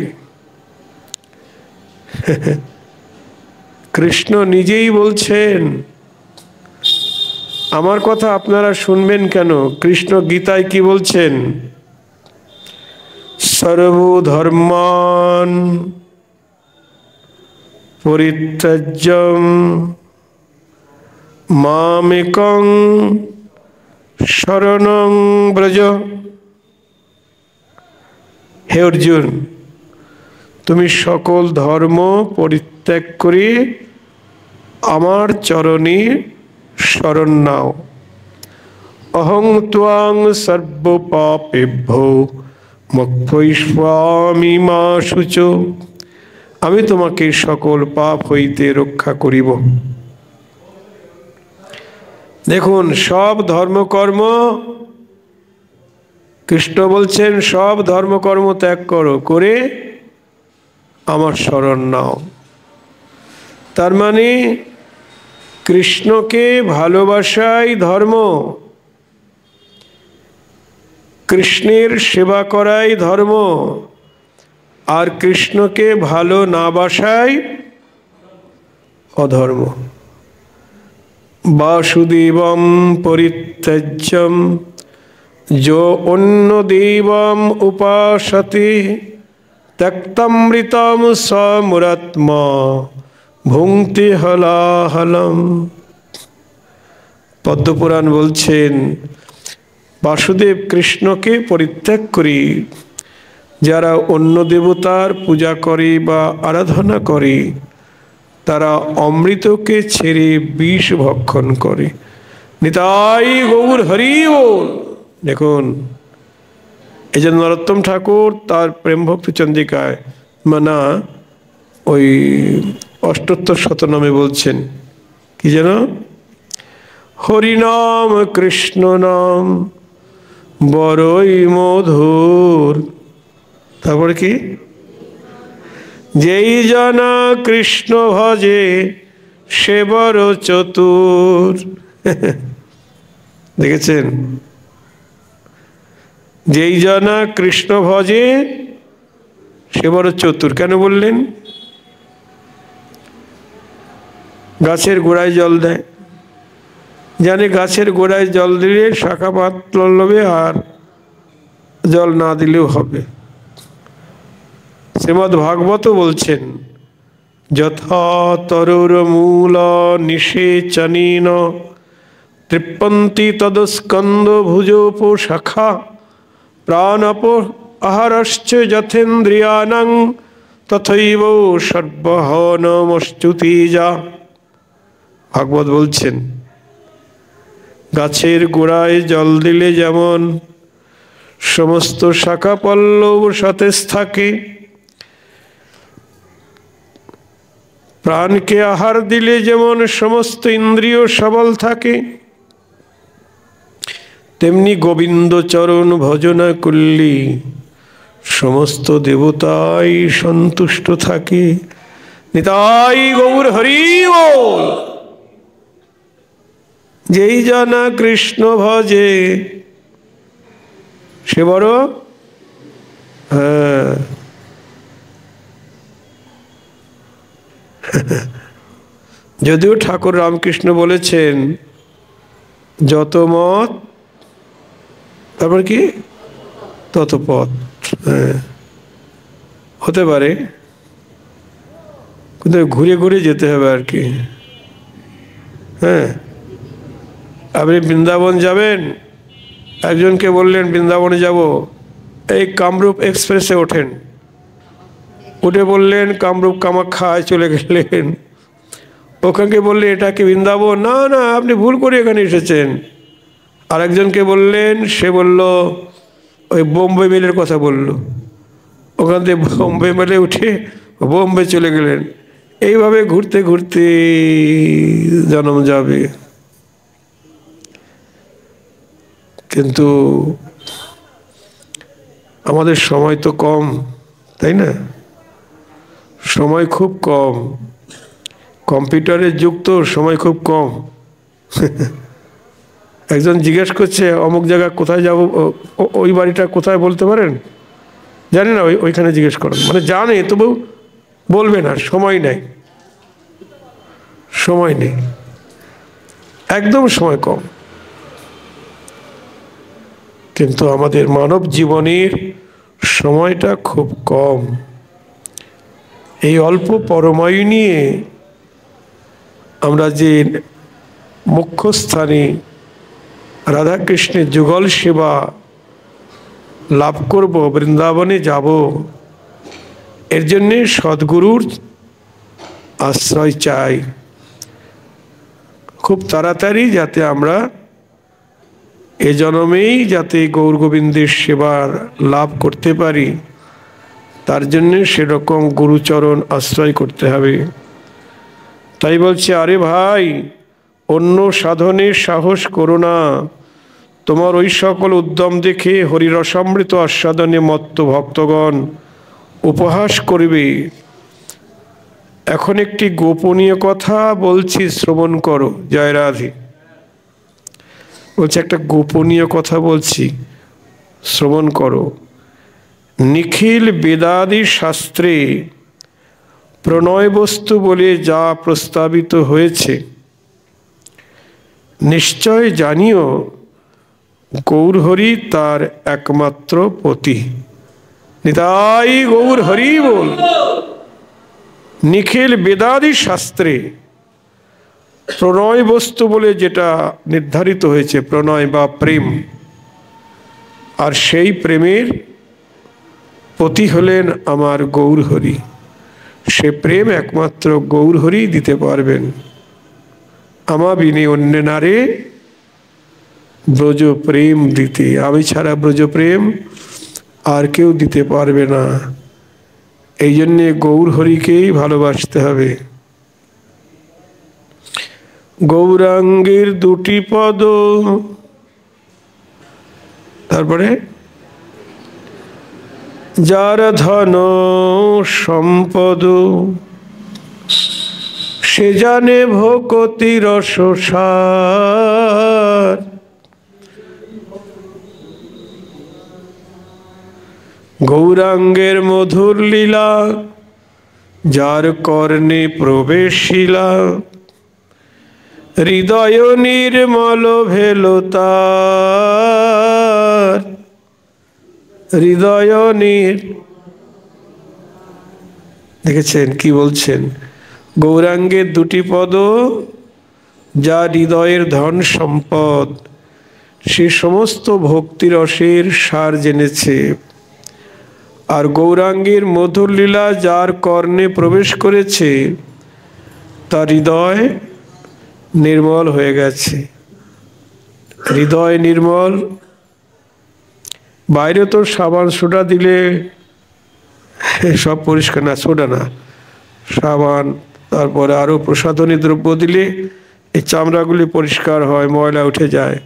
কৃষ্ণ নিজেই বলছেন, আমার কথা আপনারা শুনবেন কেন? কৃষ্ণ গীতায় কি বলছেন? সর্বধর্মান পরিত্যাজ্যম মামেকং শরণং ব্রজ। হে অর্জুন, তুমি সকল ধর্ম পরিত্যাগ করে আমার চরণে শরণ নাও। অহং ত্বাং সর্বপাপেভ্যো মোক্ষয়িষ্যামি মা শুচো। আমি তোমাকে সকল পাপ হইতে রক্ষা করিব। দেখুন, সব ধর্মকর্ম, কৃষ্ণ বলছেন সব ধর্মকর্ম ত্যাগ করো, করে আমার শরণ নাও। তার মানে কৃষ্ণকে ভালোবাসাই ধর্ম, কৃষ্ণের সেবা করাই ধর্ম, আর কৃষ্ণকে ভালো না বাসাই অধর্ম। বাসুদেবম পরিত্যাজ্যম যো অন্য দেবম উপাসতে ত্যক্তামৃতম সমুরাত্মা ভুঙ্ক্তে হলাহলম। পদ্মপুরাণ বলছেন, বাসুদেব কৃষ্ণকে পরিত্যাগ করি যারা অন্য দেবতার পূজা করে বা আরাধনা করে, তারা অমৃতকে ছেড়ে বিষ ভক্ষণ করে। নিতাই গৌর হরি বল। দেখুন, এই যে নরোত্তম ঠাকুর তার প্রেম ভক্তি চন্দ্রিকায়, মানা ওই অষ্টোত্তর শতনামে বলছেন কি যেন, হরিনাম কৃষ্ণ নাম বড়ই মধুর। তারপরে কি, যেই জনা কৃষ্ণ ভজে সে বড় চতুর। দেখেছেন, যেই জনা কৃষ্ণ ভজে সে বড় চতুর। কেন বললেন? গাছের গোড়ায় জল দেয়, জানে গাছের গোড়ায় জল দিলে শাখা পাত লড়বে, আর জল না দিলেও হবে। শ্রীমদ্ ভাগবত বলছেন, যথা তরুর মূল নিষেচনীন তৃপ্পন্তি তদস্কন্দ ভুজোপ শাখা প্রাণপ আহারশ্চ যথেন্দ্রিয়াণং তথৈব সর্বহনমশ্চুতিজা। ভাগবত বলছেন, গাছের গোড়ায় জল দিলে যেমন সমস্ত শাখা পল্লব সতেজ থাকে। প্রাণকে আহার দিলে যেমন সমস্ত ইন্দ্রিয় সবল থাকে, তেমনি গোবিন্দ চরণ ভজনা করলে সমস্ত দেবতাই সন্তুষ্ট থাকে। নিতাই গৌর হরি বল। যেই জানা কৃষ্ণ ভজে সে বড়, হ্যাঁ, যদিও ঠাকুর রামকৃষ্ণ বলেছেন যত মত তারপর কি তত পথ। হ্যাঁ, হতে পারে, কিন্তু ঘুরে ঘুরে যেতে হবে আর কি। হ্যাঁ, আপনি বৃন্দাবন যাবেন, একজনকে বললেন বৃন্দাবনে যাব, এই কামরূপ এক্সপ্রেসে ওঠেন, উঠে বললেন কামরূপ কামাখ্যায় চলে গেলেন। ওখানকে বললে এটা কি বৃন্দাবন? না না, আপনি ভুল করে এখানে এসেছেন। আরেকজনকে বললেন, সে বলল ওই বোম্বে মেলের কথা বলল, ওখান থেকে বোম্বে মেলে উঠে বোম্বে চলে গেলেন। এইভাবে ঘুরতে ঘুরতে জন্ম যাবে। কিন্তু আমাদের সময় তো কম, তাই না? সময় খুব কম, কম্পিউটারের যুগ তো, সময় খুব কম। একজন জিজ্ঞেস করছে অমুক জায়গা কোথায় যাব, ওই বাড়িটা কোথায় বলতে পারেন? জানি না, ওইখানে জিজ্ঞেস করেন, মানে জানে তবু বলবে না, সময় নেই, সময় নেই, একদম সময় কম। কিন্তু আমাদের মানব জীবনের সময়টা খুব কম। এই অল্প পরমায়ু নিয়ে আমরা যে মুখ্য স্থানে রাধাকৃষ্ণের যুগল সেবা লাভ করব, বৃন্দাবনে যাব, এর জন্যে সদ্গুরুর আশ্রয় চাই। খুব তাড়াতাড়ি যাতে আমরা এ জন্মেই যাতে গৌর গোবিন্দের সেবার লাভ করতে পারি, তার জন্যে সেরকম গুরুচরণ আশ্রয় করতে হবে। তাই বলছে, আরে ভাই, অন্য সাধনের সাহস করো না। তোমার ওই সকল উদ্যম দেখে হরিরসামৃত আস্বাদনে মত্ত ভক্তগণ উপহাস করবে। এখন একটি গোপনীয় কথা বলছি, শ্রবণ করো। জয় রাধে। বলছে একটা গোপনীয় কথা বলছি, শ্রবণ করো। নিখিল বেদাদি শাস্ত্রে প্রণয় বস্তু বলে যা প্রস্তাবিত হয়েছে, নিশ্চয় জানিও গৌর হরি তার একমাত্র পতি। নিতাই গৌর হরি বল। নিখিল বেদাদি শাস্ত্রে প্রণয় বস্তু বলে যেটা নির্ধারিত হয়েছে, প্রণয় বা প্রেম, আর সেই প্রেমের পতি হলেন আমার গৌর হরি। সে প্রেম একমাত্র গৌর হরি দিতে পারবেন। আমা বিনে অন্য নারে ব্রজ প্রেম দিতে, আমি ছাড়া ব্রজ প্রেম আর কেউ দিতে পারবে না। এই জন্যে গৌর হরিকেই ভালোবাসতে হবে। গৌরাঙ্গের দুটি পদ, তারপরে যার ধন সম্পদ, সে জানে ভকতি রসসার। গৌরাঙ্গের মধুর লীলা যার কর্ণে প্রবেশিলা, হৃদয় নির্মল ভেল তার। হৃদয় দেখেছেন কি বলছেন? গৌরাঙ্গের দুটি পদ, যা হৃদয়ের ধন সম্পদ, সে সমস্ত ভক্তিরসের সার জেনেছে। আর গৌরাঙ্গের মধুর লীলা যার কর্ণে প্রবেশ করেছে, তার হৃদয় নির্মল হয়ে গেছে। হৃদয় নির্মল বাইরে তো সাবান সোডা দিলে সব পরিষ্কার, না সোডা না, সাবান তারপরে আরও প্রসাধনী দ্রব্য দিলে এই চামড়াগুলি পরিষ্কার হয়, ময়লা উঠে যায়।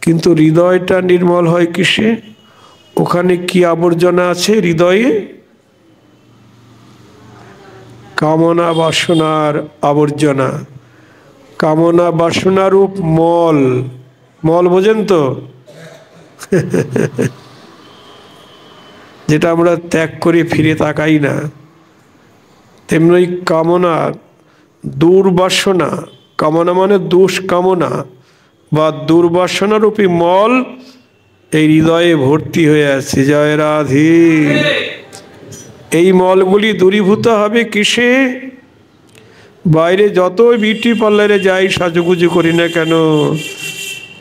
কিন্তু হৃদয়টা নির্মল হয় কিসে? ওখানে কি আবর্জনা আছে হৃদয়ে? কামনা বাসনার আবর্জনা, কামনা বাসনারূপ মল। মল বোঝেন তো? যেটা আমরা ত্যাগ করে ফিরে তাকাই না, তেমনি কামনা, দুর্বাসনা, কামনা মানে দুষ্কামনা বা দুর্বাসনারূপী মল এই হৃদয়ে ভর্তি হয়ে আছে। জয় রাধে। এই মলগুলি দূরীভূত হবে কিসে? বাইরে যতই বিউটি পার্লারে যাই, সাজুগুজু করি না কেন,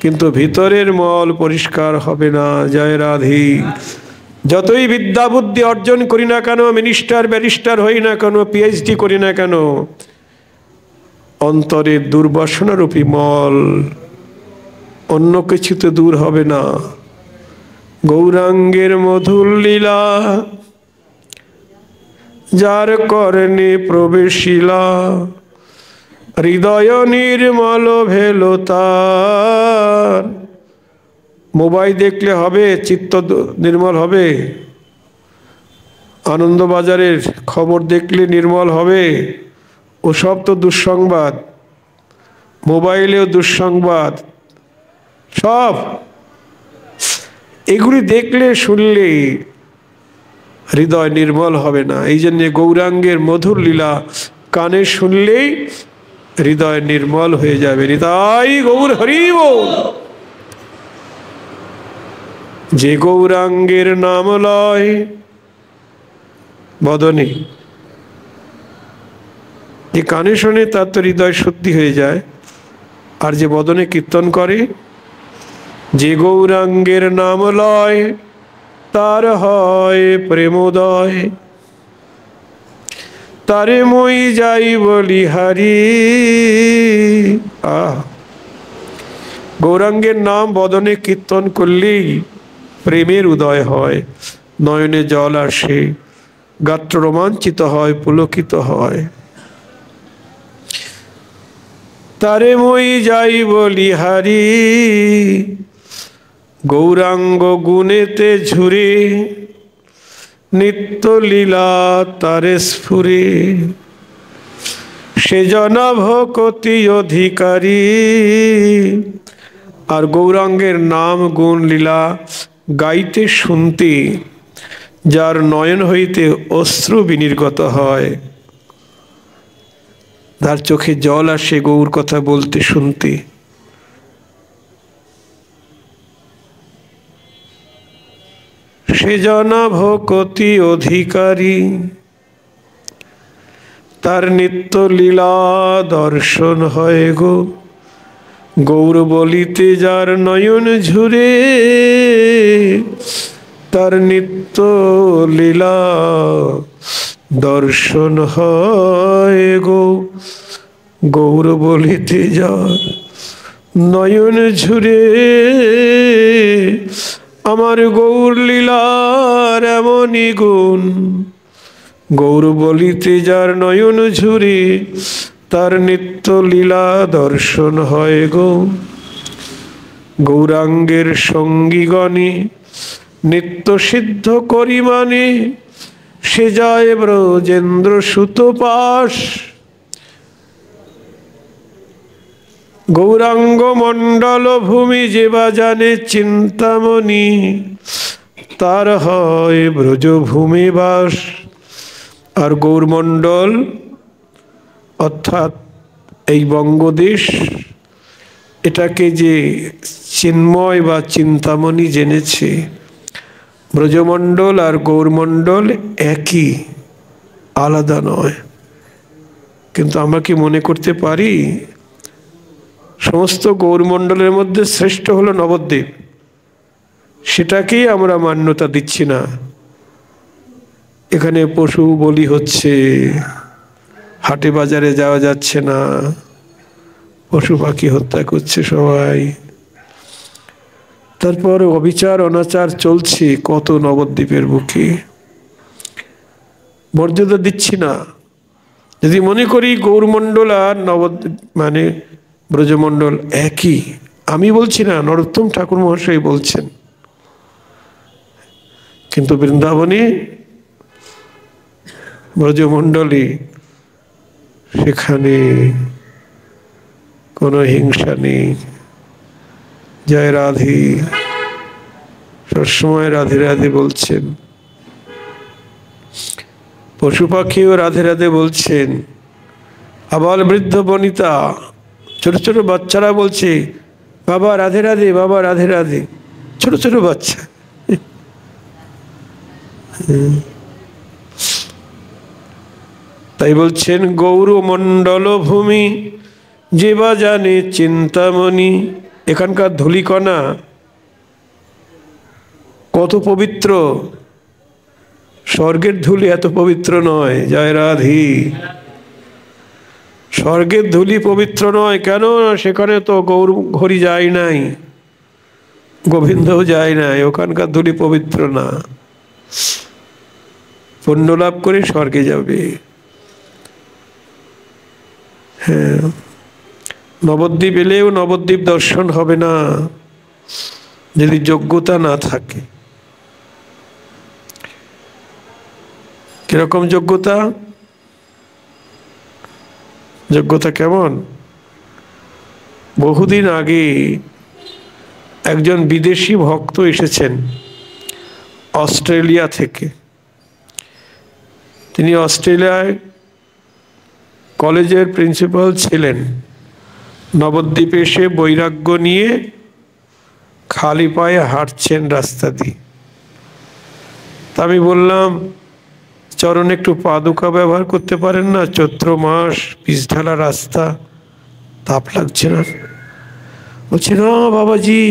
কিন্তু ভিতরের মল পরিষ্কার হবে না। জয় রাধে। যতই বিদ্যা বুদ্ধি অর্জন করি না কেন, মিনিস্টার ব্যারিস্টার হই না কেন, পিএইচডি করি না কেন, অন্তরের দুর্বাসনারূপী মল অন্য কিছুতে দূর হবে না। গৌরাঙ্গের মধুর লীলা যার কর্ণে প্রবেশিলা, হৃদয় নির্মল ভেল তার। মোবাইল দেখলে হবে চিত্ত নির্মল হবে? আনন্দবাজারের খবর দেখলে নির্মল হবে? ওসব তো দুঃসংবাদ, মোবাইলেও দুঃসংবাদ সব। এগুলি দেখলে শুনলে হৃদয় নির্মল হবে না। এই জন্যে গৌরাঙ্গের মধুর লীলা কানে শুনলেই হৃদয় নির্মল হয়ে যাবে। হৃদয় গৌর হরি বল। যে গৌরাঙ্গের নাম লয় বদনে, যে কানে শোনে তার তো হৃদয় শুদ্ধি হয়ে যায়। আর যে বদনে কীর্তন করে, যে গৌরাঙ্গের নাম লয় তার হয় প্রেমোদয়। তারে মই যাই বলি হারি। গৌরাঙ্গের নাম বদনে কীর্তন করলেই প্রেমের উদয় হয়, নয়নে জল আসে, গাত্র রোমাঞ্চিত হয়, পুলকিত হয়। তারে মই যাই বলি হারি, গৌরাঙ্গ গুণেতে ঝুরে, নিত্য লীলা তারে স্ফুরে। সে জনা ভকতি অধিকারী। আর গৌরাঙ্গের নাম গুণ লীলা গাইতে শুনতে যার নয়ন হইতে অশ্রু বিনির্গত হয়, তার চোখে জল আসে গৌর কথা বলতে শুনতে। সে জনা ভকতি অধিকারী, তার নিত্য লীলা দর্শন হয় গো। গৌর বলিতে যার নয়ন ঝুরে, তার নিত্য লীলা দর্শন হয় গো। গৌর বলিতে যার নয়ন ঝুরে, আমার গৌর লীলার এমনই গুণ। গৌর বলিতে যার নয়ন ঝুরে, তার নিত্য লীলা দর্শন হয় গো। গৌরাঙ্গের সঙ্গীগণে নিত্য সিদ্ধ করি মানে, সে যায় ব্রজেন্দ্র সুত পাশ। গৌরাঙ্গ মণ্ডল ভূমি যে বা জানে চিন্তামণি, তার হয় ব্রজভূমি বাস। আর গৌরমণ্ডল অর্থাৎ এই বঙ্গদেশ, এটাকে যে চিন্ময় বা চিন্তামণি জেনেছে, ব্রজমণ্ডল আর গৌরমণ্ডল একই, আলাদা নয়। কিন্তু আমরা কি মনে করতে পারি সমস্ত গৌরমণ্ডলের মধ্যে শ্রেষ্ঠ হলো নবদ্বীপ? সেটাকেই আমরা মান্যতা দিচ্ছি না। এখানে পশু বলি হচ্ছে, হাটে বাজারে যাওয়া যাচ্ছে না, পশু পাখি হত্যা করছে সবাই। তারপর অবিচার অনাচার চলছে কত নবদ্বীপের বুকে। মর্যাদা দিচ্ছি না। যদি মনে করি গৌরমণ্ডল আর নবদ্বীপ মানে ব্রজমণ্ডল একই, আমি বলছি না, নরোত্তম ঠাকুর মহাশয় বলছেন। কিন্তু বৃন্দাবনে ব্রজমণ্ডলে সেখানে কোনো হিংসা নেই। জয় রাধে, সবসময় রাধে রাধে বলছেন। পশু পাখিও রাধে রাধে বলছেন। আবাল বৃদ্ধ বনিতা, ছোট ছোট বাচ্চারা বলছে বাবা রাধে রাধে, বাবা রাধে রাধে, ছোট ছোট বাচ্চা। তাই বলছেন গৌরমণ্ডল ভূমি যে বা জানে চিন্তামণি। এখানকার ধূলিকণা কত পবিত্র, স্বর্গের ধূলি এত পবিত্র নয়। জয় রাধে। স্বর্গের ধূলি পবিত্র নয় কেন? সেখানে তো গৌর হরি যায় নাই, গোবিন্দও যায় নাই, ওখানকার ধূলি পবিত্র না। পুণ্য লাভ করে স্বর্গে যাবে। হ্যাঁ, নবদ্বীপ এলেও নবদ্বীপ দর্শন হবে না যদি যোগ্যতা না থাকে। কিরকম যোগ্যতা? যোগ্যতা কেমন? বহুদিন আগে একজন বিদেশি ভক্ত এসেছেন অস্ট্রেলিয়া থেকে। তিনি অস্ট্রেলিয়ায় কলেজের প্রিন্সিপাল ছিলেন। নবদ্বীপে এসে বৈরাগ্য নিয়ে খালি পায়ে হাঁটছেন রাস্তা দিয়ে। তা আমি বললাম, চরণে একটু পাদুকা ব্যবহার করতে পারেন না? চৈত্র মাস, পিচ ঢালা রাস্তা, তাপ লাগছে না? বলছে না বাবাজি,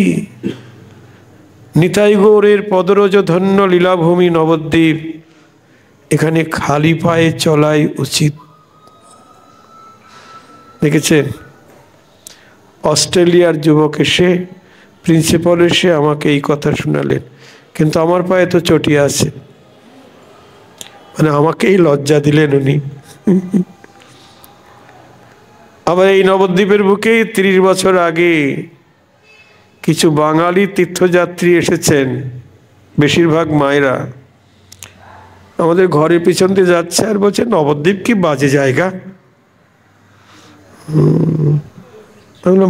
নিতাই গৌরের পদরজ ধন্য লীলাভূমি নবদ্বীপ, এখানে খালি পায়ে চলাই উচিত। দেখেছেন, অস্ট্রেলিয়ার যুবক এসে, প্রিন্সিপাল এসে আমাকে এই কথা শোনালেন। কিন্তু আমার পায়ে তো চটি আছে, মানে আমাকেই লজ্জা দিলেন উনি। আবার এই নবদ্বীপের বুকে 30 বছর আগে কিছু বাঙালি তীর্থযাত্রী এসেছেন, বেশিরভাগ মায়েরা। আমাদের ঘরের পিছন দিয়ে যাচ্ছে আর বলছে নবদ্বীপ কি বাজে জায়গা।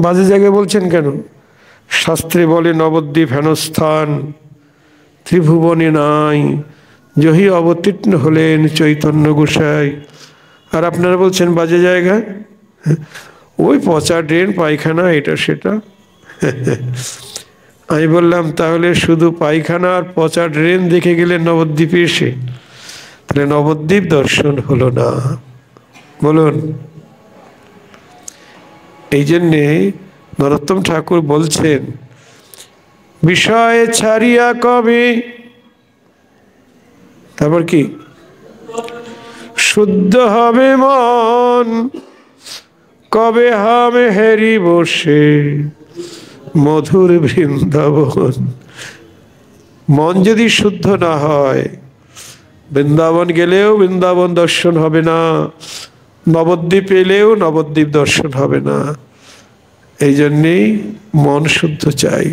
বাজে জায়গা বলছেন কেন? শাস্ত্রে বলে নবদ্বীপ হেনস্থান ত্রিভুবনে নাই, জহি অবতীর্ণ হলেন চৈতন্য গোসাই। আর আপনারা বলছেন বাজে জায়গা, ওই পচা ড্রেন, পায়খানা, এটা সেটা। আমি বললাম তাহলে শুধু পায়খানা আর পচা ড্রেন দেখে গেলেন নবদ্বীপে এসে, তাহলে নবদ্বীপ দর্শন হলো না। বলুন। এই জন্যে নরোত্তম ঠাকুর বলছেন, বিষয় ছাড়িয়া কবে, তারপর কি, শুদ্ধ হবে মন, কবে হামে হেরি বসে মধুর বৃন্দাবন। মন যদি শুদ্ধ না হয়, বৃন্দাবন গেলেও বৃন্দাবন দর্শন হবে না, নবদ্বীপ এলেও নবদ্বীপ দর্শন হবে না। এই জন্যেই মন শুদ্ধ চাই।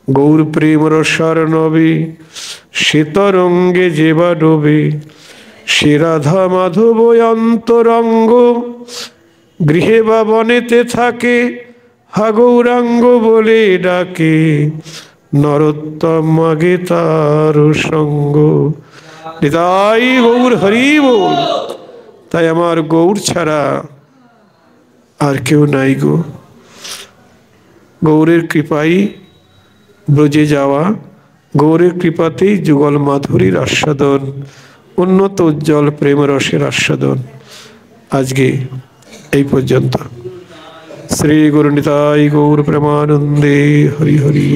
গৌর প্রেম রসার নবী শীতরঙ্গে যেবা ডোবে, সে রাধা মাধব অন্তরঙ্গ, গৃহে বা বনেতে থাকে, হা গৌরাঙ্গ বলে ডাকে, নরোত্তম মাগে তার সঙ্গ। নিতাই গৌর হরি বল। তাই আমার গৌর ছাড়া আর কেউ নাই গো। গৌরের কৃপাই ব্রজে যাওয়া, গৌরের কৃপাতেই যুগল মাধুরীর আস্বাদন, উন্নত উজ্জ্বল প্রেম রসের আস্বাদন। আজকে এই পর্যন্ত। শ্রী গুরু নিতাই গৌর প্রেমানন্দে। হরি হরি।